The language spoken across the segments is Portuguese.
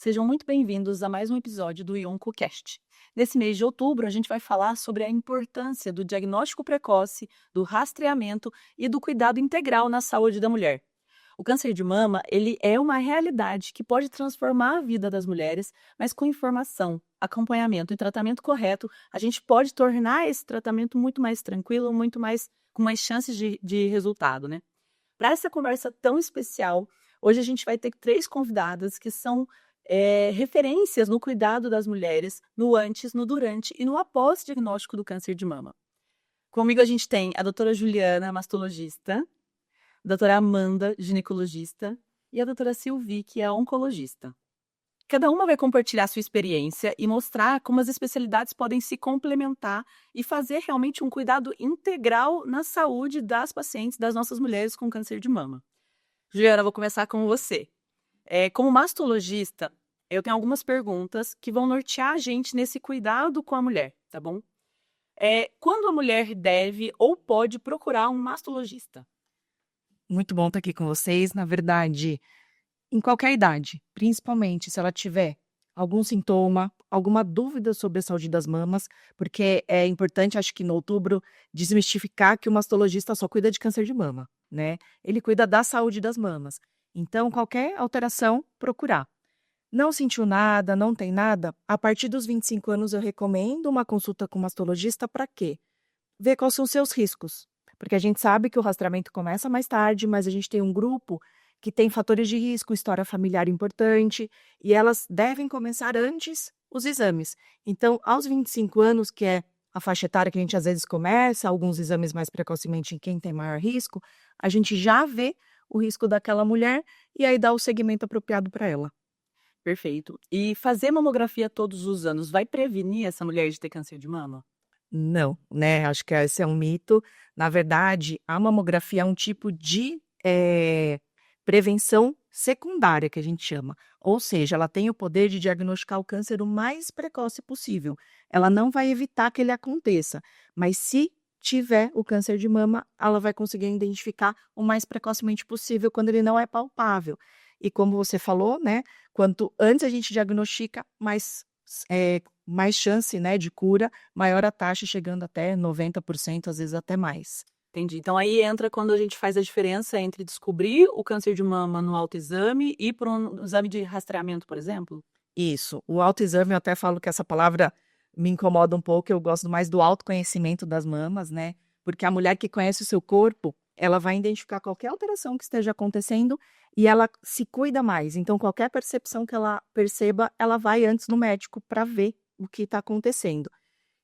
Sejam muito bem-vindos a mais um episódio do IoncoCast. Nesse mês de outubro, a gente vai falar sobre a importância do diagnóstico precoce, do rastreamento e do cuidado integral na saúde da mulher. O câncer de mama, ele é uma realidade que pode transformar a vida das mulheres, mas com informação, acompanhamento e tratamento correto, a gente pode tornar esse tratamento muito mais tranquilo, com mais chances de resultado, né? Para essa conversa tão especial, hoje a gente vai ter três convidadas que são referências no cuidado das mulheres, no antes, no durante e no após-diagnóstico do câncer de mama. Comigo a gente tem a doutora Juliana, mastologista, a doutora Amanda, ginecologista, e a doutora Silvi, que é oncologista. Cada uma vai compartilhar sua experiência e mostrar como as especialidades podem se complementar e fazer realmente um cuidado integral na saúde das pacientes, das nossas mulheres com câncer de mama. Juliana, vou começar com você. Como mastologista, eu tenho algumas perguntas que vão nortear a gente nesse cuidado com a mulher, tá bom? Quando a mulher deve ou pode procurar um mastologista? Muito bom estar aqui com vocês. Na verdade, em qualquer idade, principalmente se ela tiver algum sintoma, alguma dúvida sobre a saúde das mamas, porque é importante, acho que no outubro, desmistificar que o mastologista só cuida de câncer de mama, né? Ele cuida da saúde das mamas. Então, qualquer alteração, procurar. Não sentiu nada, não tem nada? A partir dos 25 anos, eu recomendo uma consulta com o mastologista para quê? Ver quais são os seus riscos. Porque a gente sabe que o rastreamento começa mais tarde, mas a gente tem um grupo que tem fatores de risco, história familiar importante, e elas devem começar antes os exames. Então, aos 25 anos, que é a faixa etária que a gente às vezes começa, alguns exames mais precocemente em quem tem maior risco, a gente já vê o risco daquela mulher e aí dá o segmento apropriado para ela. Perfeito. E fazer mamografia todos os anos vai prevenir essa mulher de ter câncer de mama? Não, né? Acho que esse é um mito. Na verdade, a mamografia é um tipo de prevenção secundária, que a gente chama. Ou seja, ela tem o poder de diagnosticar o câncer o mais precoce possível. Ela não vai evitar que ele aconteça, mas se tiver o câncer de mama, ela vai conseguir identificar o mais precocemente possível quando ele não é palpável. E como você falou, né? Quanto antes a gente diagnostica, mais chance, né, de cura, maior a taxa, chegando até 90%, às vezes até mais. Entendi. Então aí entra quando a gente faz a diferença entre descobrir o câncer de mama no autoexame e por um exame de rastreamento, por exemplo? Isso. O autoexame, eu até falo que essa palavra me incomoda um pouco, eu gosto mais do autoconhecimento das mamas, né? Porque a mulher que conhece o seu corpo, ela vai identificar qualquer alteração que esteja acontecendo e ela se cuida mais. Então, qualquer percepção que ela perceba, ela vai antes no médico para ver o que está acontecendo.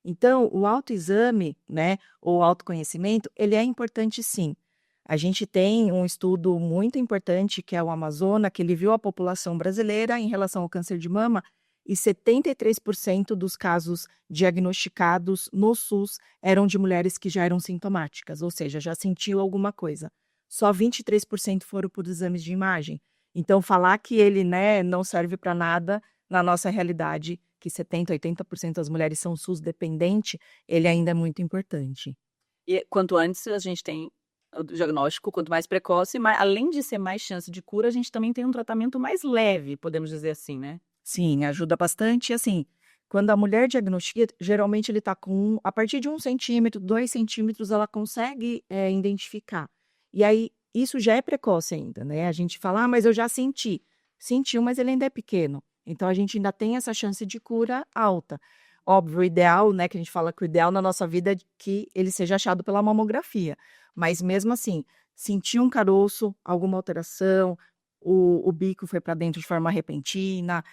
Então, o autoexame, né, ou autoconhecimento, ele é importante sim. A gente tem um estudo muito importante, que é o Amazona, que ele viu a população brasileira em relação ao câncer de mama, e 73% dos casos diagnosticados no SUS eram de mulheres que já eram sintomáticas, ou seja, já sentiu alguma coisa. Só 23% foram por exames de imagem. Então, falar que ele, né, não serve para nada, na nossa realidade, que 70%, 80% das mulheres são SUS dependente, ele ainda é muito importante. E quanto antes a gente tem o diagnóstico, quanto mais precoce, além de ser mais chance de cura, a gente também tem um tratamento mais leve, podemos dizer assim, né? Sim, ajuda bastante. E assim, quando a mulher diagnostica, geralmente ele está com, a partir de 1 centímetro, 2 centímetros, ela consegue identificar. E aí, isso já é precoce ainda, né? A gente fala, mas eu já senti. Sentiu, mas ele ainda é pequeno. Então, a gente ainda tem essa chance de cura alta. Óbvio, o ideal, né, que a gente fala que o ideal na nossa vida é que ele seja achado pela mamografia. Mas mesmo assim, sentiu um caroço, alguma alteração, o bico foi para dentro de forma repentina,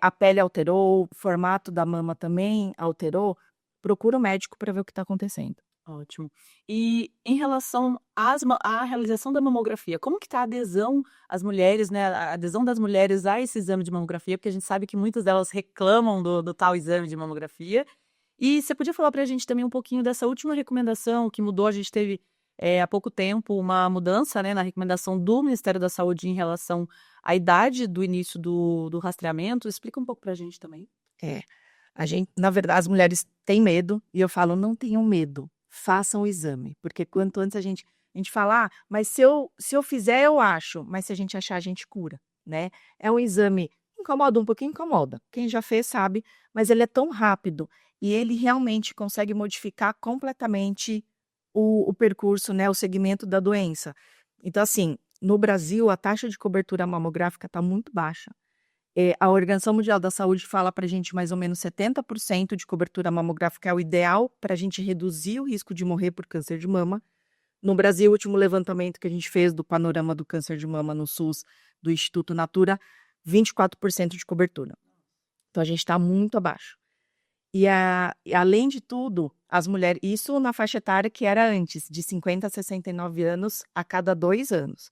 a pele alterou, o formato da mama também alterou, procura o médico para ver o que está acontecendo. Ótimo. E em relação à realização da mamografia, como que está a adesão às mulheres, né? A adesão das mulheres a esse exame de mamografia, porque a gente sabe que muitas delas reclamam do tal exame de mamografia. E você podia falar para a gente também um pouquinho dessa última recomendação que mudou? A gente teve há pouco tempo uma mudança, né, na recomendação do Ministério da Saúde em relação à idade do início do rastreamento. Explica um pouco para a gente também. É, a gente, na verdade, as mulheres têm medo, e eu falo, não tenham medo, façam o exame, porque quanto antes a gente fala, mas se eu fizer, eu acho, mas se a gente achar, a gente cura, né? É um exame Incomoda um pouquinho? Incomoda. Quem já fez sabe, mas ele é tão rápido e ele realmente consegue modificar completamente o percurso, né, o segmento da doença. Então, assim, no Brasil, a taxa de cobertura mamográfica está muito baixa. A Organização Mundial da Saúde fala para a gente mais ou menos 70% de cobertura mamográfica é o ideal para a gente reduzir o risco de morrer por câncer de mama. No Brasil, o último levantamento que a gente fez do panorama do câncer de mama no SUS, do Instituto Natura, 24% de cobertura. Então, a gente está muito abaixo. E além de tudo, as mulheres, isso na faixa etária que era antes, de 50 a 69 anos, a cada 2 anos.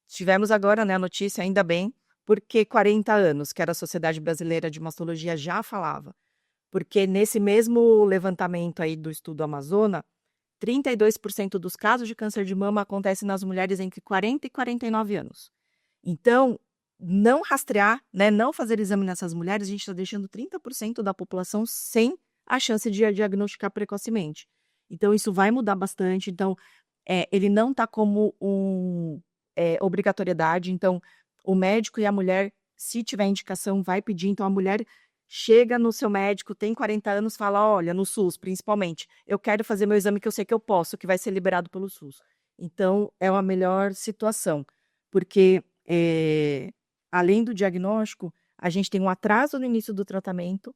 Tivemos agora, né, a notícia, ainda bem, porque 40 anos, que era a Sociedade Brasileira de Mastologia já falava. Porque nesse mesmo levantamento aí do estudo Amazona, 32% dos casos de câncer de mama acontecem nas mulheres entre 40 e 49 anos. Então, não rastrear, né, não fazer exame nessas mulheres, a gente está deixando 30% da população sem a chance de diagnosticar precocemente. Então, isso vai mudar bastante. Então, ele não está como obrigatoriedade. Então, o médico e a mulher, se tiver indicação, vai pedir. Então, a mulher chega no seu médico, tem 40 anos, fala, olha, no SUS, principalmente, eu quero fazer meu exame que eu sei que eu posso, que vai ser liberado pelo SUS. Então, é uma melhor situação, porque, além do diagnóstico, a gente tem um atraso no início do tratamento.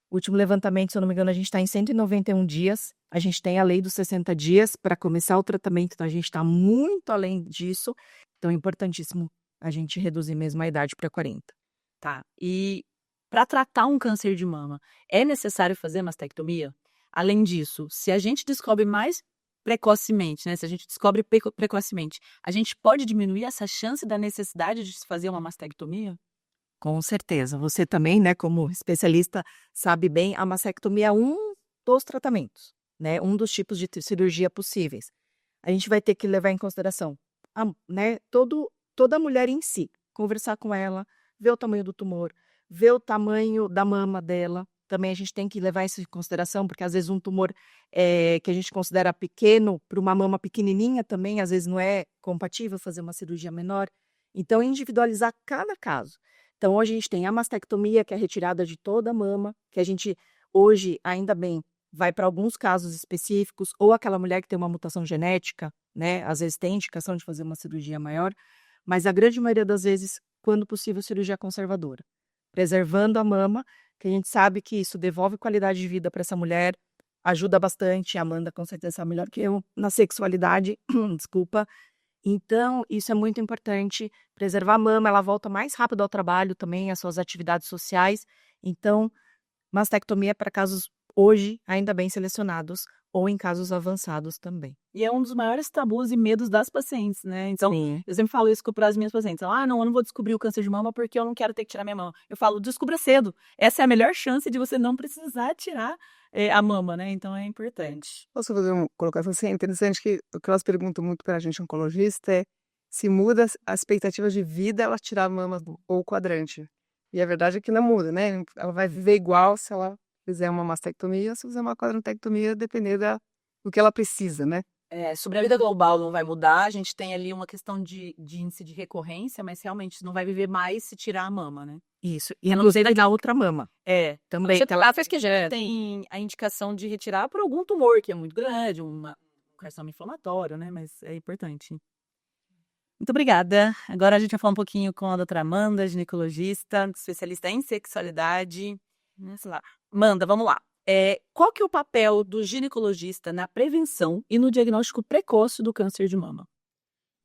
O último levantamento, se eu não me engano, a gente está em 191 dias. A gente tem a lei dos 60 dias para começar o tratamento, então a gente está muito além disso. Então, é importantíssimo a gente reduzir mesmo a idade para 40. Tá. E para tratar um câncer de mama, é necessário fazer mastectomia? Além disso, se a gente descobre mais precocemente, né? Se a gente descobre precocemente, a gente pode diminuir essa chance da necessidade de se fazer uma mastectomia? Com certeza. Você também, né, como especialista, sabe bem, a mastectomia é um dos tratamentos, né? Um dos tipos de cirurgia possíveis. A gente vai ter que levar em consideração, né, toda mulher em si, conversar com ela, ver o tamanho do tumor, ver o tamanho da mama dela. Também a gente tem que levar isso em consideração, porque às vezes um tumor que a gente considera pequeno, para uma mama pequenininha também, às vezes não é compatível fazer uma cirurgia menor. Então, individualizar cada caso. Então, hoje a gente tem a mastectomia, que é a retirada de toda a mama, que a gente, hoje, ainda bem, vai para alguns casos específicos, ou aquela mulher que tem uma mutação genética, né? Às vezes tem indicação de fazer uma cirurgia maior, mas a grande maioria das vezes, quando possível, cirurgia conservadora. Preservando a mama, que a gente sabe que isso devolve qualidade de vida para essa mulher, ajuda bastante. A Amanda, com certeza, sabe melhor que eu, na sexualidade, desculpa. Então, isso é muito importante, preservar a mama, ela volta mais rápido ao trabalho também, às suas atividades sociais. Então, mastectomia é para casos hoje ainda bem selecionados ou em casos avançados também. E é um dos maiores tabus e medos das pacientes, né? Então, Sim. eu sempre falo isso para as minhas pacientes. Não, eu não vou descobrir o câncer de mama porque eu não quero ter que tirar minha mama. Eu falo, descubra cedo. Essa é a melhor chance de você não precisar tirar a mama, né? Então, é importante. Posso fazer uma colocação assim? É interessante que o que elas perguntam muito para a gente, oncologista, é se muda a expectativa de vida ela tirar a mama ou o quadrante. E a verdade é que não muda, né? Ela vai viver igual se ela fizer uma mastectomia ou se fizer uma quadrantectomia, depender do que ela precisa, né? Sobre a vida global não vai mudar, a gente tem ali uma questão de índice de recorrência, mas realmente não vai viver mais se tirar a mama, né? Isso. E inclusive na outra mama. Também. Casos que já tem a indicação de retirar por algum tumor que é muito grande, um carcinoma inflamatório, né? Mas é importante. Muito obrigada. Agora a gente vai falar um pouquinho com a doutora Amanda, ginecologista, especialista em sexualidade. Sei lá. Amanda, vamos lá. Qual que é o papel do ginecologista na prevenção e no diagnóstico precoce do câncer de mama?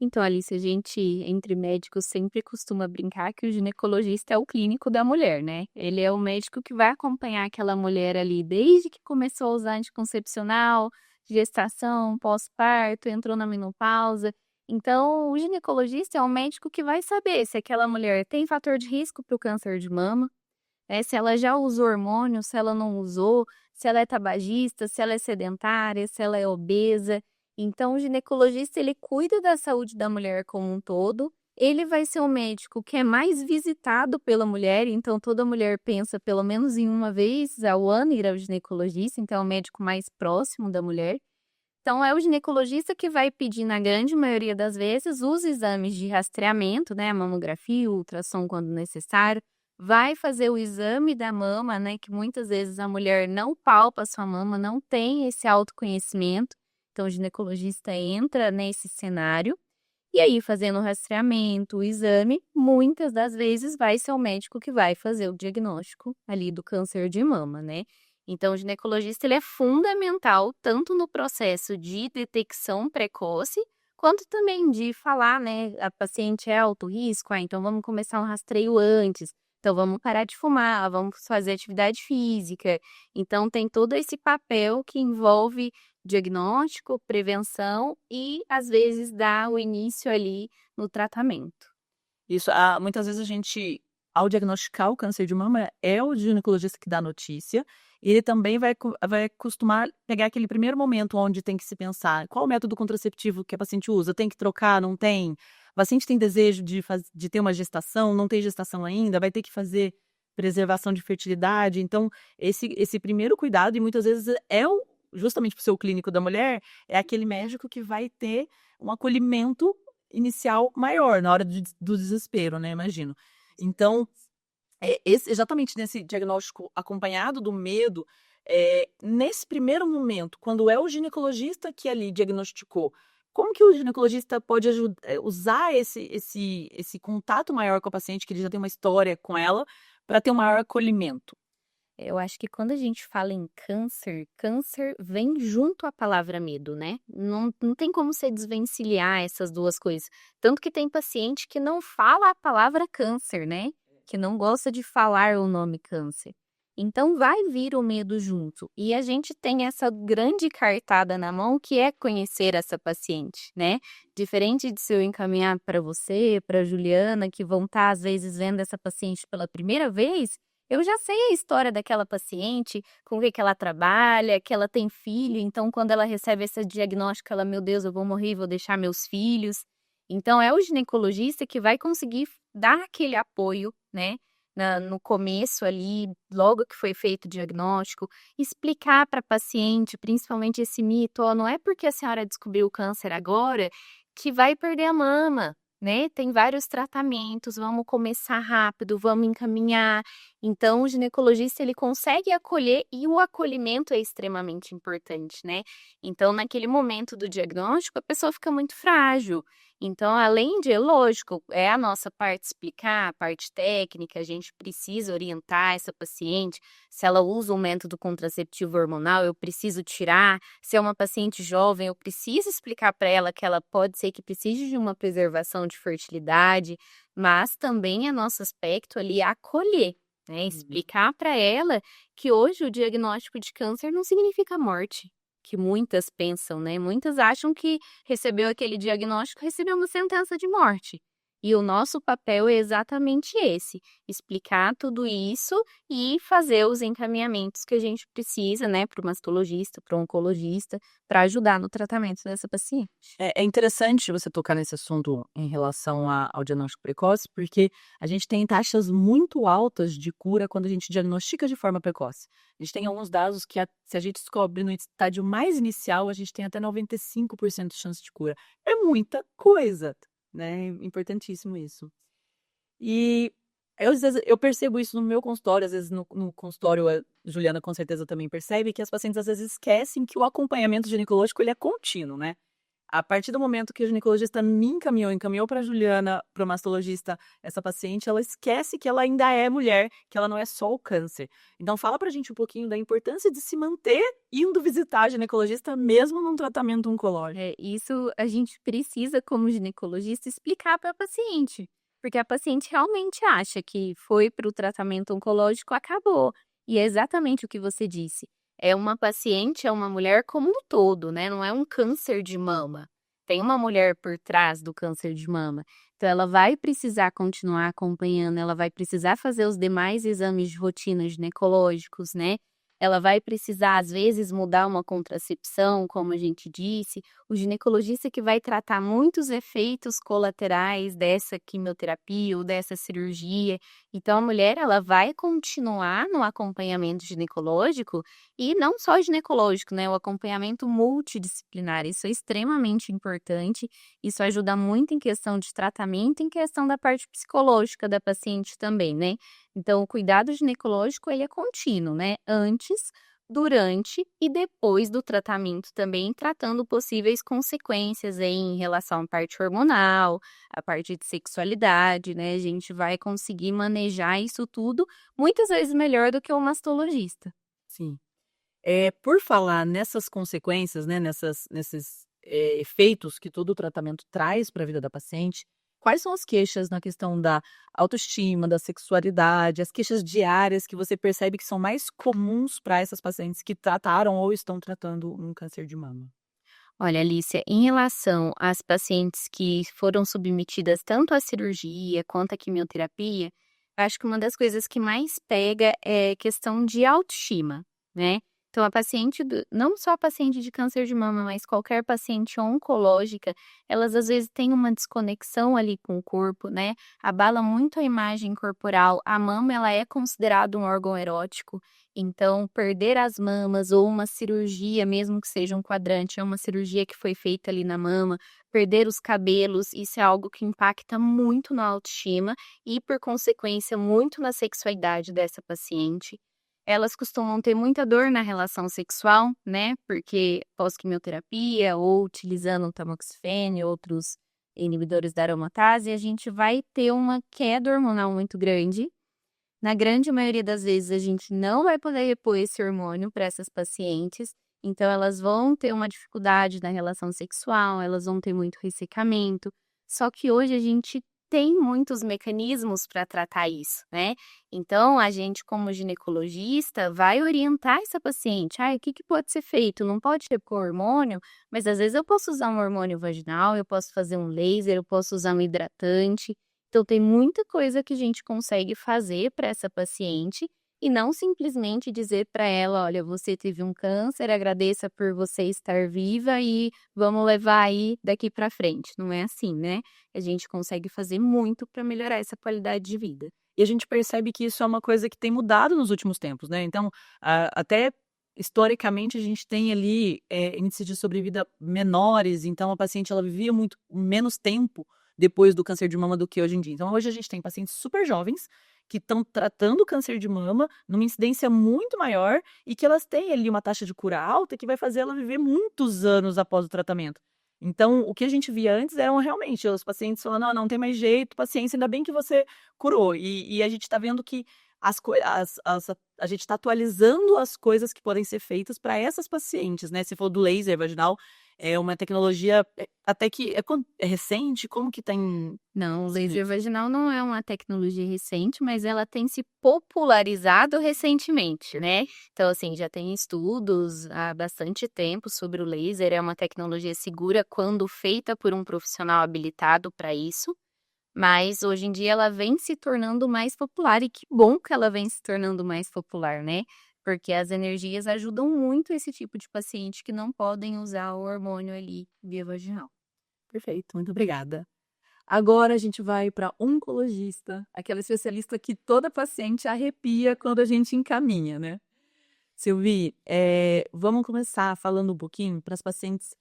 Então, Alice, a gente, entre médicos, sempre costuma brincar que o ginecologista é o clínico da mulher, né? Ele é o médico que vai acompanhar aquela mulher ali desde que começou a usar anticoncepcional, gestação, pós-parto, entrou na menopausa. Então, o ginecologista é o médico que vai saber se aquela mulher tem fator de risco para o câncer de mama, se ela já usou hormônio, se ela não usou, se ela é tabagista, se ela é sedentária, se ela é obesa. Então, o ginecologista, ele cuida da saúde da mulher como um todo. Ele vai ser o médico que é mais visitado pela mulher, então toda mulher pensa pelo menos em uma vez ao ano ir ao ginecologista, então é o médico mais próximo da mulher. Então, é o ginecologista que vai pedir, na grande maioria das vezes, os exames de rastreamento, né, a mamografia, o ultrassom quando necessário, vai fazer o exame da mama, né, que muitas vezes a mulher não palpa a sua mama, não tem esse autoconhecimento, então o ginecologista entra nesse cenário, e aí fazendo o rastreamento, o exame, muitas das vezes vai ser o médico que vai fazer o diagnóstico ali do câncer de mama, né. Então o ginecologista ele é fundamental tanto no processo de detecção precoce, quanto também de falar, né, a paciente é alto risco, então vamos começar um rastreio antes, então vamos parar de fumar, vamos fazer atividade física. Então tem todo esse papel que envolve diagnóstico, prevenção e às vezes dá o início ali no tratamento. Isso, muitas vezes a gente, ao diagnosticar o câncer de mama, é o ginecologista que dá a notícia, e ele também vai costumar pegar aquele primeiro momento onde tem que se pensar qual o método contraceptivo que a paciente usa, tem que trocar, não tem? A paciente tem desejo de ter uma gestação, não tem gestação ainda, vai ter que fazer preservação de fertilidade. Então, esse primeiro cuidado, e muitas vezes justamente para o seu clínico da mulher, é aquele médico que vai ter um acolhimento inicial maior na hora do desespero, né, imagino. Então, exatamente nesse diagnóstico acompanhado do medo, nesse primeiro momento, quando é o ginecologista que ali diagnosticou, como que o ginecologista pode usar esse contato maior com a paciente, que ele já tem uma história com ela, para ter um maior acolhimento? Eu acho que quando a gente fala em câncer, câncer vem junto à palavra medo, né? Não tem como você desvencilhar essas duas coisas. Tanto que tem paciente que não fala a palavra câncer, né? Que não gosta de falar o nome câncer. Então vai vir o medo junto. E a gente tem essa grande cartada na mão que é conhecer essa paciente, né? Diferente de se eu encaminhar para você, para Juliana, que vão estar às vezes vendo essa paciente pela primeira vez, eu já sei a história daquela paciente, com o que ela trabalha, que ela tem filho, então quando ela recebe esse diagnóstico, ela, meu Deus, eu vou morrer, vou deixar meus filhos. Então é o ginecologista que vai conseguir dar aquele apoio, né, no começo ali, logo que foi feito o diagnóstico, explicar para a paciente, principalmente esse mito, ó, não é porque a senhora descobriu o câncer agora que vai perder a mama, né? Tem vários tratamentos, vamos começar rápido, vamos encaminhar. Então, o ginecologista ele consegue acolher e o acolhimento é extremamente importante, né? Então, naquele momento do diagnóstico, a pessoa fica muito frágil. Então, além de, lógico, é a nossa parte explicar, a parte técnica, a gente precisa orientar essa paciente. Se ela usa um método contraceptivo hormonal, eu preciso tirar. Se é uma paciente jovem, eu preciso explicar para ela que ela pode ser que precise de uma preservação de fertilidade, mas também é nosso aspecto ali acolher, né? Explicar para ela que hoje o diagnóstico de câncer não significa morte, que muitas pensam, né? Muitas acham que recebeu aquele diagnóstico, recebeu uma sentença de morte. E o nosso papel é exatamente esse: explicar tudo isso e fazer os encaminhamentos que a gente precisa, né, para o mastologista, para o oncologista, para ajudar no tratamento dessa paciente. É interessante você tocar nesse assunto em relação ao diagnóstico precoce, porque a gente tem taxas muito altas de cura quando a gente diagnostica de forma precoce. A gente tem alguns dados que, se a gente descobre no estágio mais inicial, a gente tem até 95% de chance de cura. É muita coisa, né? Importantíssimo isso. E às vezes, eu percebo isso no meu consultório, às vezes no consultório, a Juliana com certeza também percebe, que as pacientes às vezes esquecem que o acompanhamento ginecológico ele é contínuo, né? A partir do momento que o ginecologista me encaminhou para a Juliana, para o mastologista, essa paciente, ela esquece que ela ainda é mulher, que ela não é só o câncer. Então fala pra gente um pouquinho da importância de se manter indo visitar a ginecologista mesmo num tratamento oncológico. Isso a gente precisa, como ginecologista, explicar para a paciente, porque a paciente realmente acha que foi para o tratamento oncológico, acabou. E é exatamente o que você disse. É uma paciente, é uma mulher como um todo, né? Não é um câncer de mama. Tem uma mulher por trás do câncer de mama. Então, ela vai precisar continuar acompanhando, ela vai precisar fazer os demais exames de rotina ginecológicos, né? Ela vai precisar, às vezes, mudar uma contracepção, como a gente disse. O ginecologista que vai tratar muitos efeitos colaterais dessa quimioterapia ou dessa cirurgia. Então, a mulher ela vai continuar no acompanhamento ginecológico e não só ginecológico, né? O acompanhamento multidisciplinar. Isso é extremamente importante. Isso ajuda muito em questão de tratamento, em questão da parte psicológica da paciente também, né? Então, o cuidado ginecológico, ele é contínuo, né? Antes, durante e depois do tratamento também, tratando possíveis consequências aí em relação à parte hormonal, à parte de sexualidade, né? A gente vai conseguir manejar isso tudo muitas vezes melhor do que o mastologista. Sim. Por falar nessas consequências, né, nesses efeitos que todo o tratamento traz para a vida da paciente, quais são as queixas na questão da autoestima, da sexualidade, as queixas diárias que você percebe que são mais comuns para essas pacientes que trataram ou estão tratando um câncer de mama? Olha, Alicia, em relação às pacientes que foram submetidas tanto à cirurgia quanto à quimioterapia, eu acho que uma das coisas que mais pega é questão de autoestima, né? Então, não só a paciente de câncer de mama, mas qualquer paciente oncológica, elas às vezes têm uma desconexão ali com o corpo, né? Abala muito a imagem corporal. A mama, ela é considerada um órgão erótico. Então, perder as mamas ou uma cirurgia, mesmo que seja um quadrante, é uma cirurgia que foi feita ali na mama, perder os cabelos, isso é algo que impacta muito na autoestima e, por consequência, muito na sexualidade dessa paciente. Elas costumam ter muita dor na relação sexual, né? Porque pós-quimioterapia ou utilizando o tamoxifeno e outros inibidores da aromatase, a gente vai ter uma queda hormonal muito grande. Na grande maioria das vezes, a gente não vai poder repor esse hormônio para essas pacientes, então elas vão ter uma dificuldade na relação sexual, elas vão ter muito ressecamento. Só que hoje a gente tem muitos mecanismos para tratar isso, né? Então, a gente, como ginecologista, vai orientar essa paciente. O que pode ser feito? Não pode repor hormônio, mas às vezes eu posso usar um hormônio vaginal, eu posso fazer um laser, eu posso usar um hidratante. Então, tem muita coisa que a gente consegue fazer para essa paciente e não simplesmente dizer para ela: olha, você teve um câncer, agradeça por você estar viva e vamos levar aí daqui para frente. Não é assim, né? A gente consegue fazer muito para melhorar essa qualidade de vida. E a gente percebe que isso é uma coisa que tem mudado nos últimos tempos, né? Então, até historicamente, a gente tem ali índices de sobrevida menores, então a paciente ela vivia muito menos tempo depois do câncer de mama do que hoje em dia. Então, hoje a gente tem pacientes super jovens que estão tratando o câncer de mama numa incidência muito maior e que elas têm ali uma taxa de cura alta que vai fazer ela viver muitos anos após o tratamento. Então, o que a gente via antes eram realmente os pacientes falando: não tem mais jeito, paciência, ainda bem que você curou. E a gente está vendo que a gente está atualizando as coisas que podem ser feitas para essas pacientes, né? Se for do laser vaginal, é uma tecnologia até que é recente, como que tem. Não, o laser vaginal não é uma tecnologia recente, mas ela tem se popularizado recentemente, né? Então, assim, já tem estudos há bastante tempo sobre o laser. É uma tecnologia segura quando feita por um profissional habilitado para isso. Mas hoje em dia ela vem se tornando mais popular e que bom que ela vem se tornando mais popular, né? Porque as energias ajudam muito esse tipo de paciente que não podem usar o hormônio ali via vaginal. Perfeito, muito obrigada. Agora a gente vai para oncologista, aquela especialista que toda paciente arrepia quando a gente encaminha, né? Silvi, vamos começar falando um pouquinho para as pacientes,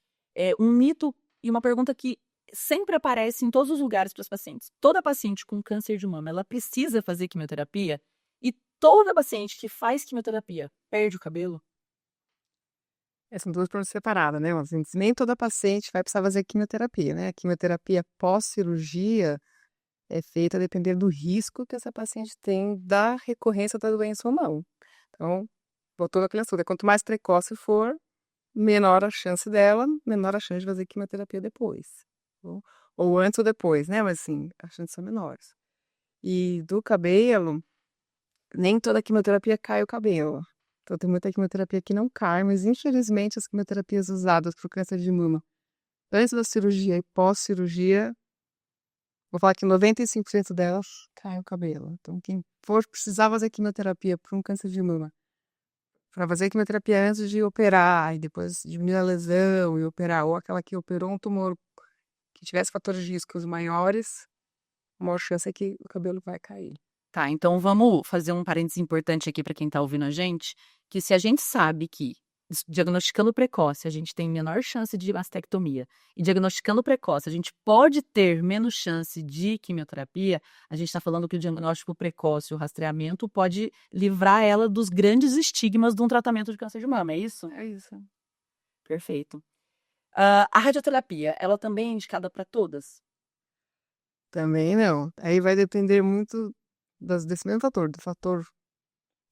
um mito e uma pergunta que sempre aparece em todos os lugares para as pacientes. Toda paciente com câncer de mama, ela precisa fazer quimioterapia? E toda paciente que faz quimioterapia perde o cabelo? São duas perguntas separadas, né? Assim, nem toda paciente vai precisar fazer quimioterapia, né? A quimioterapia pós-cirurgia é feita a depender do risco que essa paciente tem da recorrência da doença ou não. Então, voltou naquele assunto, quanto mais precoce for, menor a chance dela, menor a chance de fazer quimioterapia depois. Ou antes ou depois, né? Mas assim, as chances são menores. E do cabelo, nem toda quimioterapia cai o cabelo. Então tem muita quimioterapia que não cai, mas infelizmente as quimioterapias usadas para o câncer de mama antes da cirurgia e pós-cirurgia, vou falar que 95% delas cai o cabelo. Então quem for precisar fazer quimioterapia para um câncer de mama, para fazer quimioterapia antes de operar e depois diminuir a lesão e operar, ou aquela que operou um tumor que tivesse fatores de riscos maiores, a maior chance é que o cabelo vai cair. Tá, então vamos fazer um parênteses importante aqui para quem está ouvindo a gente, que se a gente sabe que diagnosticando precoce, a gente tem menor chance de mastectomia, e diagnosticando precoce, a gente pode ter menos chance de quimioterapia, a gente está falando que o diagnóstico precoce, o rastreamento, pode livrar ela dos grandes estigmas de um tratamento de câncer de mama, é isso? É isso. Perfeito. A radioterapia, ela também é indicada para todas? Também não. Aí vai depender muito desse mesmo fator, do fator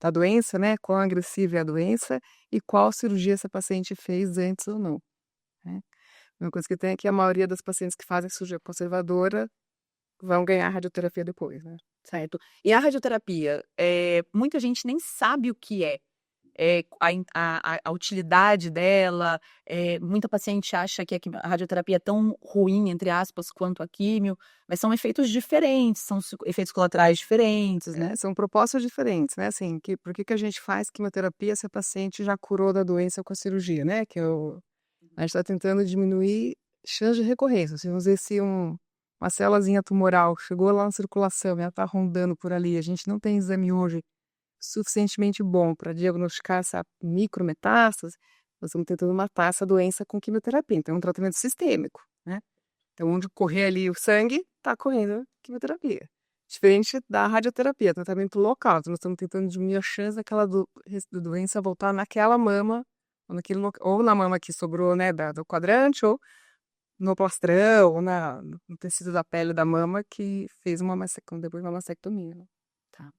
da doença, né? Quão agressiva é a doença e qual cirurgia essa paciente fez antes ou não, né? Uma coisa que tem é que a maioria das pacientes que fazem cirurgia conservadora vão ganhar radioterapia depois, né? Certo. E a radioterapia, muita gente nem sabe o que é. A utilidade dela, muita paciente acha que a radioterapia é tão ruim, entre aspas, quanto a químio, mas são efeitos diferentes, são efeitos colaterais diferentes, né? São propostas diferentes, né? Assim, por que a gente faz quimioterapia se a paciente já curou da doença com a cirurgia, né? A gente está tentando diminuir chance de recorrência. Se vamos dizer, se uma célulazinha tumoral chegou lá na circulação e ela está rondando por ali, a gente não tem exame hoje suficientemente bom para diagnosticar essa micrometástase, nós estamos tentando matar essa doença com quimioterapia. Então, é um tratamento sistêmico, né? Então, onde correr ali o sangue, está correndo quimioterapia. Diferente da radioterapia, tratamento local. Então, nós estamos tentando diminuir a chance daquela doença voltar naquela mama, ou na mama que sobrou, né, do quadrante, ou no plastrão, ou no tecido da pele da mama que fez depois uma mastectomia, né? Tá.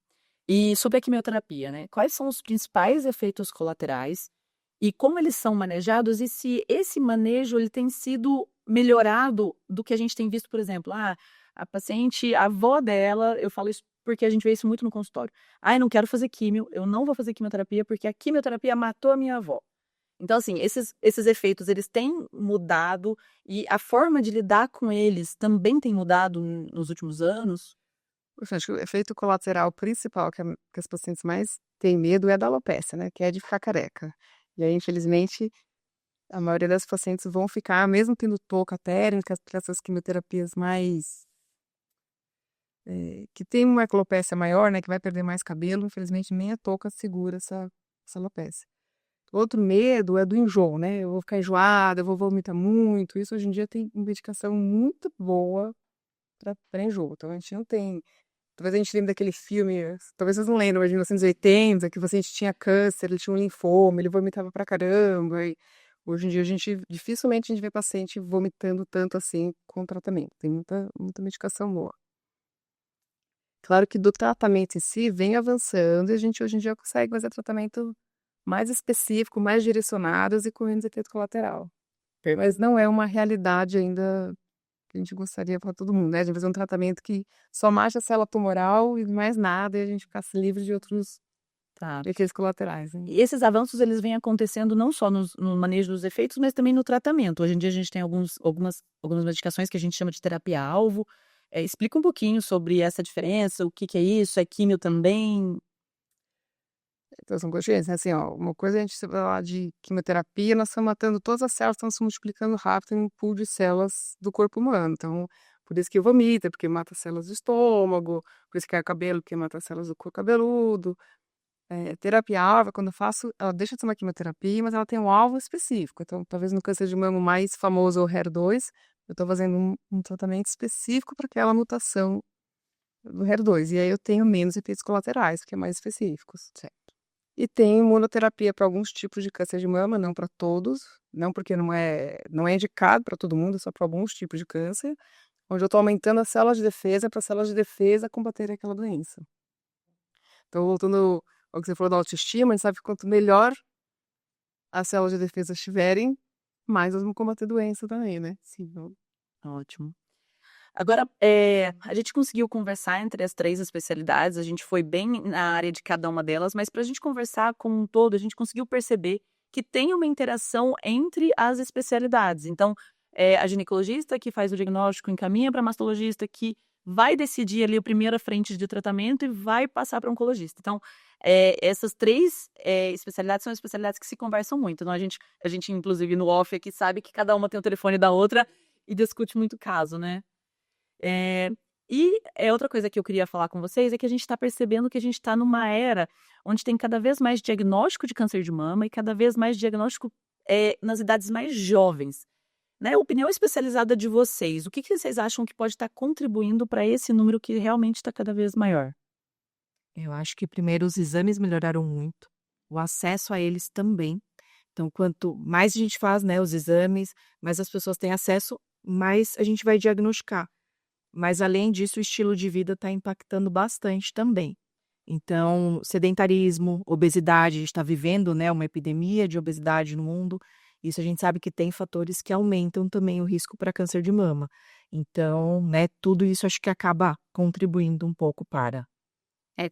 E sobre a quimioterapia, né? Quais são os principais efeitos colaterais e como eles são manejados e se esse manejo ele tem sido melhorado do que a gente tem visto, por exemplo, a paciente, a avó dela, eu falo isso porque a gente vê isso muito no consultório. Eu não quero fazer químio, eu não vou fazer quimioterapia porque a quimioterapia matou a minha avó. Então, assim, esses efeitos, eles têm mudado e a forma de lidar com eles também tem mudado nos últimos anos? Poxa, acho que o efeito colateral principal que as pacientes mais têm medo é da alopecia, né? Que é de ficar careca. E aí, infelizmente, a maioria das pacientes vão ficar, mesmo tendo touca térmica, para essas quimioterapias mais. Que tem uma alopecia maior, né? Que vai perder mais cabelo, infelizmente, nem a touca segura essa alopecia. Outro medo é do enjoo, né? Eu vou ficar enjoada, eu vou vomitar muito. Isso hoje em dia tem medicação muito boa para enjoo. Então a gente não tem. Talvez a gente lembre daquele filme, talvez vocês não lembrem, mas de 1980, que o paciente tinha câncer, ele tinha um linfoma, ele vomitava pra caramba. E hoje em dia dificilmente a gente vê paciente vomitando tanto assim com o tratamento. Tem muita medicação boa. Claro que do tratamento em si vem avançando e a gente hoje em dia consegue fazer tratamento mais específico, mais direcionados e com menos efeito colateral. Mas não é uma realidade ainda que a gente gostaria para todo mundo, né? De fazer um tratamento que só mate a célula tumoral e mais nada, e a gente ficasse livre de outros Tá. efeitos colaterais, né? E esses avanços, eles vêm acontecendo não só no manejo dos efeitos, mas também no tratamento. Hoje em dia a gente tem algumas medicações que a gente chama de terapia-alvo. Explica um pouquinho sobre essa diferença, o que que é isso, é químio também? Então são coisas diferentes, né? Assim, ó, uma coisa é a gente falar de quimioterapia, nós estamos matando todas as células, estão se multiplicando rápido em um pool de células do corpo humano. Então, por isso que vomita, porque mata as células do estômago, por isso que cai o cabelo, porque mata as células do couro cabeludo. Terapia-alvo, quando eu faço, ela deixa de ser uma quimioterapia, mas ela tem um alvo específico. Então, talvez no câncer de mama mais famoso, o HER2, eu estou fazendo um tratamento específico para aquela mutação do HER2. E aí eu tenho menos efeitos colaterais, porque é mais específicos. Certo. E tem imunoterapia para alguns tipos de câncer de mama, não para todos, não porque não é indicado para todo mundo, é só para alguns tipos de câncer, onde eu estou aumentando as células de defesa para as células de defesa combaterem aquela doença. Então, voltando ao que você falou da autoestima, a gente sabe que quanto melhor as células de defesa estiverem, mais elas vão combater doença também, né? Sim. Ótimo. Agora, a gente conseguiu conversar entre as 3 especialidades, a gente foi bem na área de cada uma delas, mas para a gente conversar como um todo, a gente conseguiu perceber que tem uma interação entre as especialidades. Então, a ginecologista que faz o diagnóstico encaminha para a mastologista que vai decidir ali a primeira frente de tratamento e vai passar para o oncologista. Então, essas 3 especialidades são especialidades que se conversam muito. Então, a gente, inclusive, no off aqui, sabe que cada uma tem o telefone da outra e discute muito caso, né? E outra coisa que eu queria falar com vocês é que a gente está percebendo que a gente está numa era onde tem cada vez mais diagnóstico de câncer de mama e cada vez mais diagnóstico nas idades mais jovens. Né? Opinião especializada de vocês, o que vocês acham que pode estar contribuindo para esse número que realmente está cada vez maior? Eu acho que primeiro os exames melhoraram muito, o acesso a eles também. Então, quanto mais a gente faz, né, os exames, mais as pessoas têm acesso, mais a gente vai diagnosticar. Mas além disso, o estilo de vida está impactando bastante também. Então, sedentarismo, obesidade, a gente está vivendo, né, uma epidemia de obesidade no mundo. Isso a gente sabe que tem fatores que aumentam também o risco para câncer de mama. Então, né, tudo isso acho que acaba contribuindo um pouco para.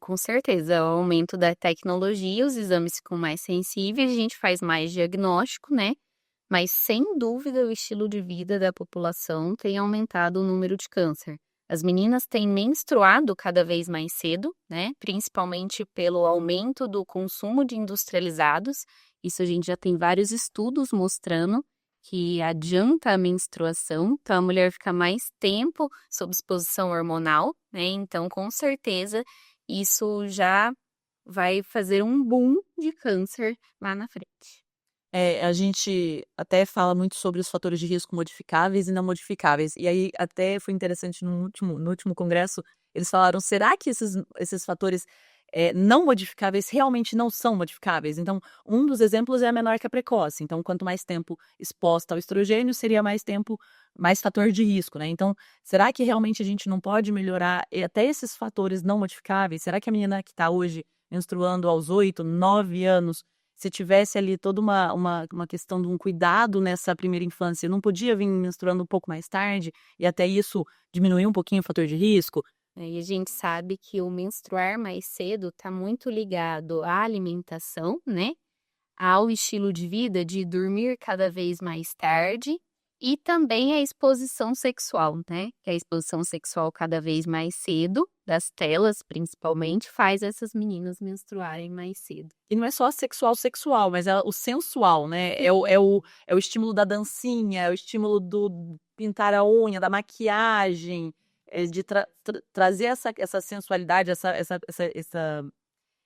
Com certeza, o aumento da tecnologia, os exames ficam mais sensíveis, a gente faz mais diagnóstico, né? Mas sem dúvida o estilo de vida da população tem aumentado o número de câncer. As meninas têm menstruado cada vez mais cedo, né? Principalmente pelo aumento do consumo de industrializados. Isso a gente já tem vários estudos mostrando que adianta a menstruação, então a mulher fica mais tempo sob exposição hormonal, né? Então, com certeza, isso já vai fazer um boom de câncer lá na frente. A gente até fala muito sobre os fatores de risco modificáveis e não modificáveis. E aí até foi interessante no último congresso, eles falaram, será que esses fatores não modificáveis realmente não são modificáveis? Então, um dos exemplos é a menarca precoce. Então, quanto mais tempo exposta ao estrogênio, seria mais tempo, mais fator de risco, né? Então, será que realmente a gente não pode melhorar até esses fatores não modificáveis? Será que a menina que está hoje menstruando aos 8, 9 anos, se tivesse ali toda uma questão de um cuidado nessa primeira infância, não podia vir menstruando um pouco mais tarde e até isso diminuir um pouquinho o fator de risco? E a gente sabe que o menstruar mais cedo está muito ligado à alimentação, né? Ao estilo de vida de dormir cada vez mais tarde e também a exposição sexual, né? Que a exposição sexual cada vez mais cedo, das telas principalmente, faz essas meninas menstruarem mais cedo. E não é só sexual, mas é o sensual, né? É o estímulo da dancinha, é o estímulo do pintar a unha, da maquiagem, de trazer essa sensualidade,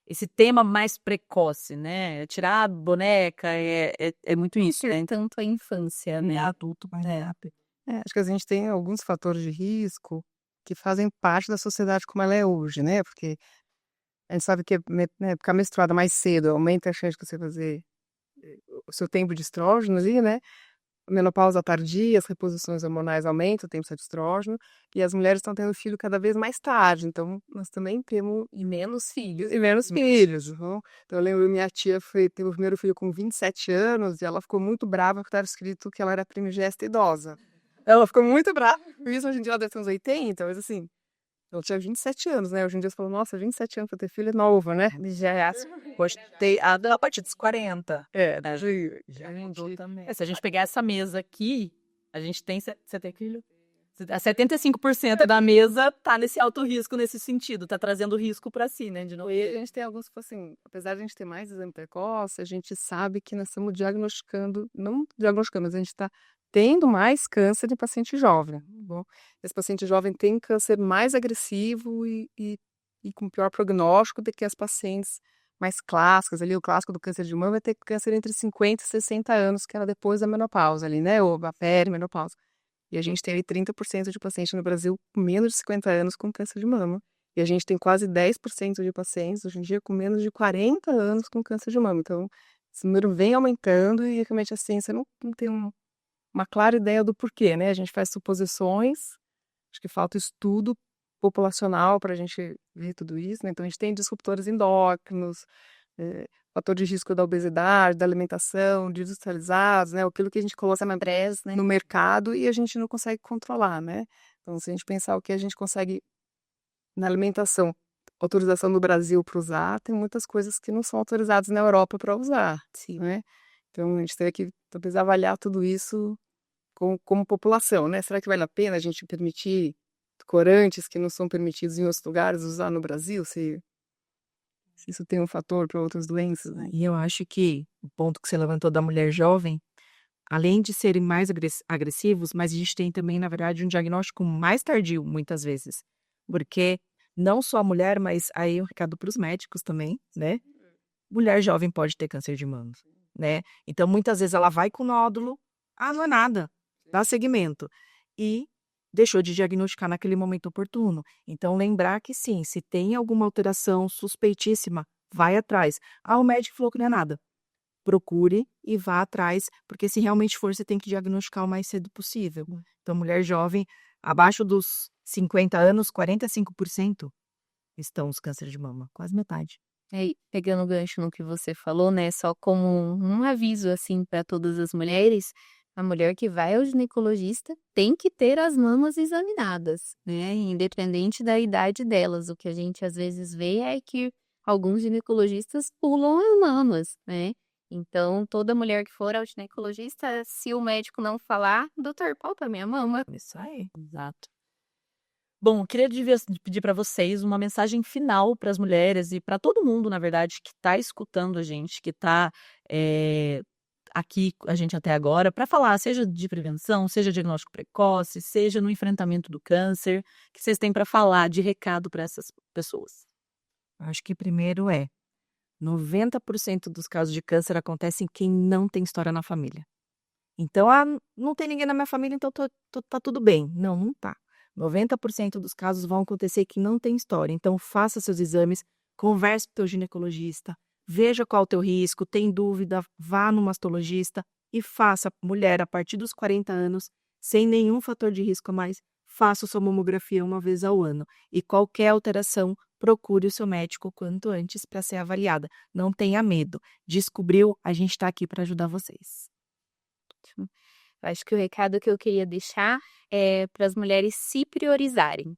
esse tema mais precoce, né? Tirar a boneca é muito isso, né? Tanto a infância, né? Adulto mais rápido. Acho que a gente tem alguns fatores de risco que fazem parte da sociedade como ela é hoje, né? Porque a gente sabe que ficar menstruada mais cedo aumenta a chance de você fazer o seu tempo de estrógeno ali, né? Menopausa tardia, as reposições hormonais aumentam o tempo de estrógeno, e as mulheres estão tendo filho cada vez mais tarde, então nós também temos menos filhos. E menos filhos. Então eu lembro, minha tia teve o primeiro filho com 27 anos, e ela ficou muito brava porque estava escrito que ela era primigesta idosa. Ela ficou muito brava por isso, hoje em dia ela deve ter uns 80, mas assim, ela tinha 27 anos, né? Hoje em dia você fala, nossa, 27 anos pra ter filho é novo, né? Já a partir dos 40. Né? Já mudou também. Se a gente pegar essa mesa aqui, a gente tem... Você tem filho? 75% da mesa tá nesse alto risco, nesse sentido, tá trazendo risco para si, né? De novo. E a gente tem alguns, tipo assim, apesar de a gente ter mais exame precoce, a gente sabe que nós estamos diagnosticando, não diagnosticando, mas a gente está tendo mais câncer em paciente jovem. Bom, esse paciente jovem tem câncer mais agressivo e com pior prognóstico do que as pacientes mais clássicas. Ali, o clássico do câncer de mama vai ter câncer entre 50 e 60 anos, que era depois da menopausa ali, né? Ou a perimenopausa. E a gente tem ali 30% de pacientes no Brasil com menos de 50 anos com câncer de mama. E a gente tem quase 10% de pacientes hoje em dia com menos de 40 anos com câncer de mama. Então, esse número vem aumentando e realmente a ciência não tem uma clara ideia do porquê, né? A gente faz suposições, acho que falta estudo populacional para a gente ver tudo isso, né? Então, a gente tem disruptores endócrinos, fator de risco da obesidade, da alimentação, de industrializados, né? Aquilo que a gente coloca no mercado e a gente não consegue controlar, né? Então, se a gente pensar o que a gente consegue na alimentação, autorização no Brasil para usar, tem muitas coisas que não são autorizadas na Europa para usar, né? Então, a gente tem que talvez avaliar tudo isso como população, né? Será que vale a pena a gente permitir corantes que não são permitidos em outros lugares usar no Brasil? Se isso tem um fator para outras doenças, né? E eu acho que o ponto que você levantou da mulher jovem, além de serem mais agressivos, mas a gente tem também, na verdade, um diagnóstico mais tardio, muitas vezes. Porque não só a mulher, mas aí um recado para os médicos também, né? Mulher jovem pode ter câncer de mama, né? Então, muitas vezes ela vai com nódulo, não é nada, dá seguimento. E deixou de diagnosticar naquele momento oportuno. Então, lembrar que sim, se tem alguma alteração suspeitíssima, vai atrás. O médico falou que não é nada. Procure e vá atrás, porque se realmente for, você tem que diagnosticar o mais cedo possível. Então, mulher jovem, abaixo dos 50 anos, 45% estão os cânceres de mama, quase metade. E pegando o gancho no que você falou, né, só como um aviso, assim, para todas as mulheres, a mulher que vai ao ginecologista tem que ter as mamas examinadas, né, independente da idade delas. O que a gente às vezes vê é que alguns ginecologistas pulam as mamas, né. Então, toda mulher que for ao ginecologista, se o médico não falar: "Doutor, palpa minha mama", Isso aí. Exato. Bom, eu queria pedir para vocês uma mensagem final para as mulheres e para todo mundo, na verdade, que está escutando a gente, que está aqui com a gente até agora, para falar, seja de prevenção, seja diagnóstico precoce, seja no enfrentamento do câncer, que vocês têm para falar de recado para essas pessoas. Acho que primeiro 90% dos casos de câncer acontecem em quem não tem história na família. Então, não tem ninguém na minha família, então tá tudo bem. Não, não tá. 90% dos casos vão acontecer que não tem história. Então, faça seus exames, converse com o teu ginecologista, veja qual é o teu risco, tem dúvida, vá no mastologista e faça, mulher, a partir dos 40 anos, sem nenhum fator de risco a mais, faça sua mamografia uma vez ao ano. E qualquer alteração, procure o seu médico o quanto antes para ser avaliada. Não tenha medo. Descobriu, a gente está aqui para ajudar vocês. Eu acho que o recado que eu queria deixar é para as mulheres se priorizarem.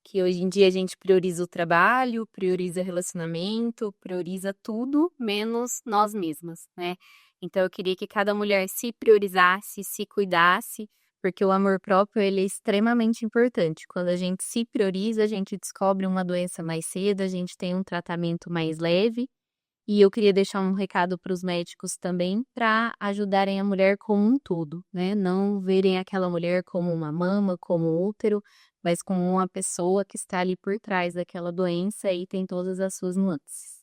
Que hoje em dia a gente prioriza o trabalho, prioriza relacionamento, prioriza tudo menos nós mesmas, né? Então eu queria que cada mulher se priorizasse, se cuidasse, porque o amor próprio ele é extremamente importante. Quando a gente se prioriza, a gente descobre uma doença mais cedo, a gente tem um tratamento mais leve. E eu queria deixar um recado para os médicos também, para ajudarem a mulher como um todo, né? Não verem aquela mulher como uma mama, como útero, mas como uma pessoa que está ali por trás daquela doença e tem todas as suas nuances.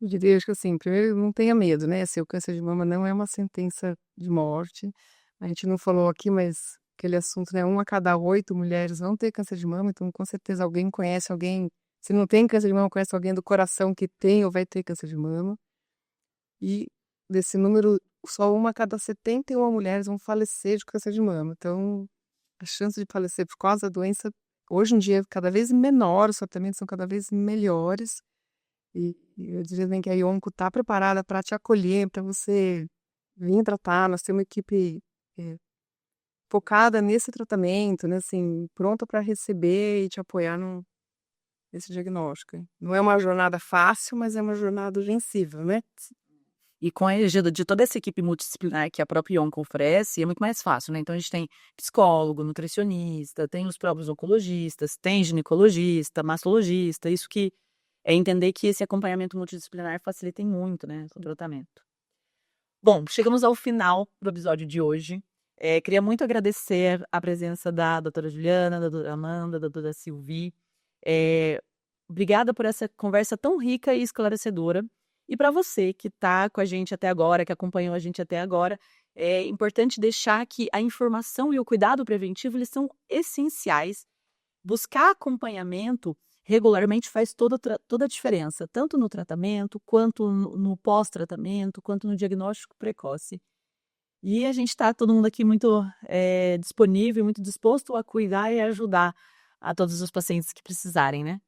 Eu diria, acho que assim, primeiro não tenha medo, né, assim, o câncer de mama não é uma sentença de morte. A gente não falou aqui, mas aquele assunto, né, 1 a cada 8 mulheres vão ter câncer de mama, então com certeza alguém conhece alguém, se não tem câncer de mama, conhece alguém do coração que tem ou vai ter câncer de mama. E desse número, só 1 a cada 71 mulheres vão falecer de câncer de mama. Então, a chance de falecer por causa da doença, hoje em dia, é cada vez menor, os tratamentos são cada vez melhores. E eu diria também que a Ionco está preparada para te acolher, para você vir tratar. Nós temos uma equipe focada nesse tratamento, né, assim, pronta para receber e te apoiar nesse diagnóstico. Hein. Não é uma jornada fácil, mas é uma jornada vencível, né? E com a ajuda de toda essa equipe multidisciplinar que a própria Ionco oferece, é muito mais fácil, né? Então a gente tem psicólogo, nutricionista, tem os próprios oncologistas, tem ginecologista, mastologista, isso que é entender que esse acompanhamento multidisciplinar facilita muito, né, o tratamento. Bom, chegamos ao final do episódio de hoje. Queria muito agradecer a presença da doutora Juliana, da doutora Amanda, da doutora Silvi. Obrigada por essa conversa tão rica e esclarecedora. E para você que está com a gente até agora, que acompanhou a gente até agora, é importante deixar que a informação e o cuidado preventivo eles são essenciais. Buscar acompanhamento regularmente faz toda a diferença, tanto no tratamento, quanto no pós-tratamento, quanto no diagnóstico precoce. E a gente está todo mundo aqui muito disponível, muito disposto a cuidar e ajudar a todos os pacientes que precisarem, né?